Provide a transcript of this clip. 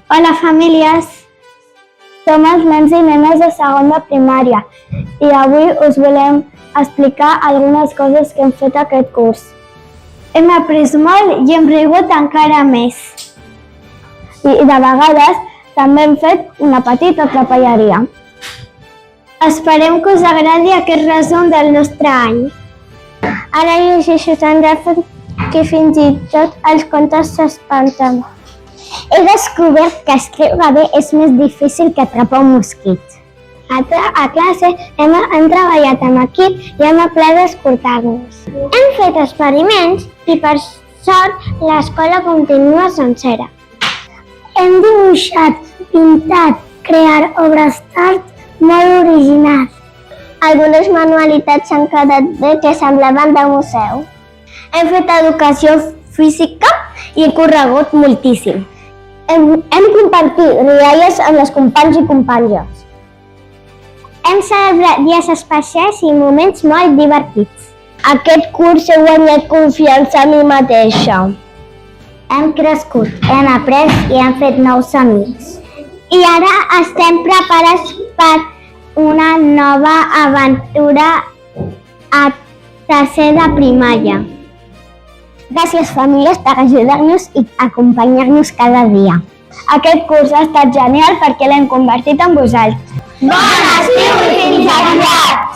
Hola famílies, som els nens i nenes de segon de primària i avui us volem explicar algunes coses que hem fet aquest curs. Hem après molt i hem rigut encara més. I de vegades també hem fet una petita trapelleria. Esperem que us agradi aquest resum del nostre any. Ara llegeixo tan ràpid que fins i tot els contes s'espanten. He descobert que escriure bé és més difícil que atrapar un mosquit. A classe hem treballat en equip i hem après d'escoltar-nos. Hem fet experiments i per sort l'escola continua sencera. Hem dibuixat, pintat, creat obres d'art molt originals. Algunes manualitats s'han quedat bé que semblaven de museu. Hem fet educació física i he corregut moltíssim. Hem compartit rialles amb els companys i companyes. Hem celebrat dies especials i moments molt divertits. Aquest curs he guanyat confiança en mi mateixa. Hem crescut, hem après i hem fet nous amics. I ara estem preparats per una nova aventura a tercer de primària. Gràcies famílies per ajudar-nos i acompanyar-nos cada dia. Aquest curs ha estat genial perquè l'hem convertit en vosaltres. Bon estiu i fins aviat!